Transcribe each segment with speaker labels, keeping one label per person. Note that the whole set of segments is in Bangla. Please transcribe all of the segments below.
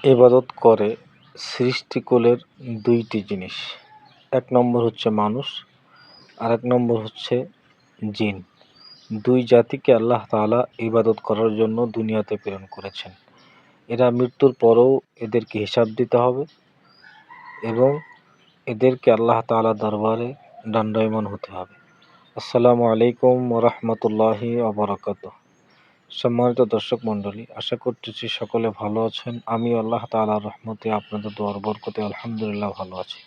Speaker 1: ইবাদত করে সৃষ্টিকুলের দুইটি জিনিস। এক নম্বর হচ্ছে মানুষ, আর এক নম্বর হচ্ছে জিন। দুই জাতিকে আল্লাহ তাআলা ইবাদত করার জন্য দুনিয়াতে প্রেরণ করেছেন। এরা মৃত্যুর পরেও এদেরকে হিসাব দিতে হবে এবং এদেরকে আল্লাহ তাআলার দরবারে দণ্ডায়মান হতে হবে। আসসালামু আলাইকুম ওয়া রাহমাতুল্লাহি ওয়া বারাকাতুহু। সম্মানিত দর্শক মণ্ডলী, আশা করতেছি সকলে ভালো আছেন। আমি আল্লাহ তাআলার রহমতে আপনাদের দোয়ার বরকতে আলহামদুলিল্লাহ ভালো আছি।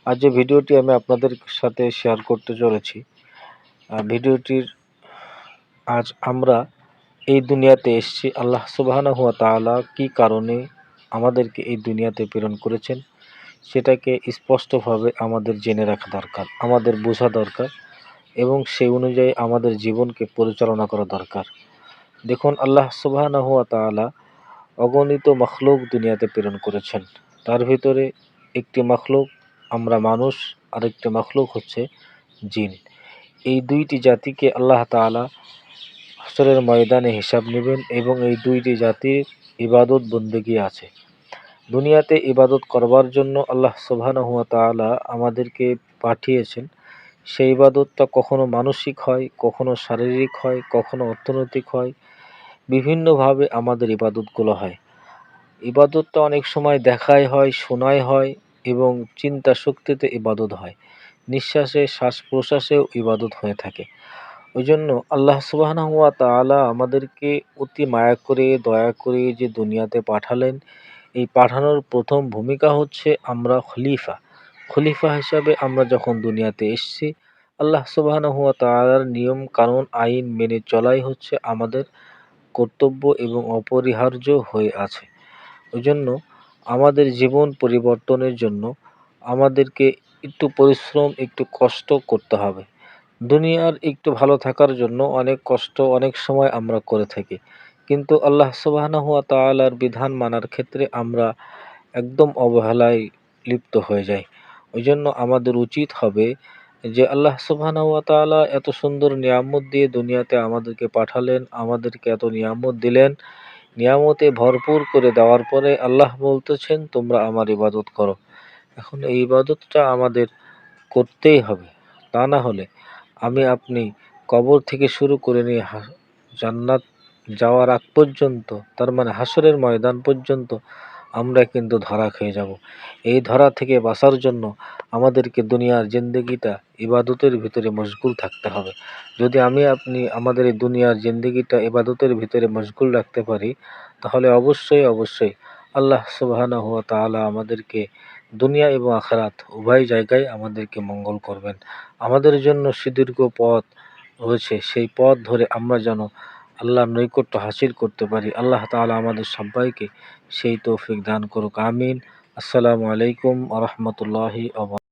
Speaker 1: আজ যে ভিডিওটি আমি আপনাদের সাথে শেয়ার করতে চলেছি, ভিডিওটির আজ আমরা এই দুনিয়াতে এসেছি আল্লাহ সুবহানাহু ওয়া তাআলা কী কারণে আমাদেরকে এই দুনিয়াতে প্রেরণ করেছেন সেটাকে স্পষ্টভাবে আমাদের জেনে রাখা দরকার, আমাদের বোঝা দরকার এবং সেই অনুযায়ী আমাদের জীবনকে পরিচালনা করা দরকার। দেখুন, আল্লাহ সুবহানাহু ওয়া তাআলা অগণিত মখলুক দুনিয়াতে প্রেরণ করেছেন। তার ভিতরে একটি মখলুক আমরা মানুষ, আর একটি মখলুক হচ্ছে জিন। এই দুইটি জাতিকে আল্লাহ তাআলা হাশরের ময়দানে হিসাব নেবেন এবং এই দুইটি জাতির ইবাদত বন্দেগী আছে। দুনিয়াতে ইবাদত করবার জন্য আল্লাহ সুবহানাহু ওয়া তাআলা আমাদেরকে পাঠিয়েছেন। সেই ইবাদতটা কখনো মানসিক হয়, কখনো শারীরিক হয়, কখনো অর্থনৈতিক হয়, বিভিন্নভাবে আমাদের ইবাদতগুলো হয়। ইবাদতটা অনেক সময় দেখাই হয়, শোনাই হয় এবং চিন্তা শক্তিতে ইবাদত হয়। নিঃশ্বাসে, শ্বাস প্রশ্বাসেও ইবাদত হয়ে থাকে। ওই জন্য আল্লাহ সুবহানাহু ওয়া তাআলা আমাদেরকে অতি মায়া করে, দয়া করে যে দুনিয়াতে পাঠালেন, এই পাঠানোর প্রথম ভূমিকা হচ্ছে আমরা খলিফা। খলিফা হিসাবে আমরা যখন দুনিয়াতে এসেছি, আল্লাহ সুবহানাহু ওয়া তাআলার নিয়ম কানুন আইন মেনে চলাই হচ্ছে আমাদের কর্তব্য এবং অপরিহার্য হয়ে আছে। ওই জন্য আমাদের জীবন পরিবর্তনের জন্য আমাদেরকে একটু পরিশ্রম, একটু কষ্ট করতে হবে। দুনিয়ার একটু ভালো থাকার জন্য অনেক কষ্ট অনেক সময় আমরা করে থাকি, কিন্তু আল্লাহ সুবহানাহু ওয়া তাআলার বিধান মানার ক্ষেত্রে আমরা একদম অবহেলায় লিপ্ত হয়ে যাই। ওই জন্য আমাদের উচিত হবে যে আল্লাহ সুবহানাহু ওয়া তাআলা এত সুন্দর নিয়ামত দিয়ে দুনিয়াতে আমাদেরকে পাঠালেন, আমাদেরকে এত নিয়ামত দিলেন, নিয়ামতে ভরপুর করে দেওয়ার পরে আল্লাহ বলতেছেন তোমরা আমার ইবাদত করো। এখন এই ইবাদতটা আমাদের করতেই হবে, তা না হলে আমি আপনি কবর থেকে শুরু করে নিয়ে জান্নাত যাওয়ার আগ পর্যন্ত, তার মানে হাশরের ময়দান পর্যন্ত আমরা কিন্তু ধরা খেয়ে যাব। এই ধরা থেকে বাঁচার জন্য আমাদেরকে দুনিয়ার জিন্দেগিটা ইবাদতের ভিতরে মশগুল থাকতে হবে। যদি আমি আপনি আমাদের এই দুনিয়ার জিন্দেগিটা ইবাদতের ভিতরে মশগুল রাখতে পারি, তাহলে অবশ্যই অবশ্যই আল্লাহ সুবহানাহু ওয়া তাআলা আমাদেরকে দুনিয়া এবং আখিরাত উভয় জায়গায় আমাদেরকে মঙ্গল করবেন। আমাদের জন্য সুদীর্ঘ পথ রয়েছে, সেই পথ ধরে আমরা যেন আল্লাহর নৈকট্য হাসিল করতে পারি। আল্লাহ তাআলা আমাদের সবাইকে সেই তৌফিক দান করুক, আমিন। আসসালামু আলাইকুম ওয়া রাহমাতুল্লাহি ওয়া বারাকাতুহু।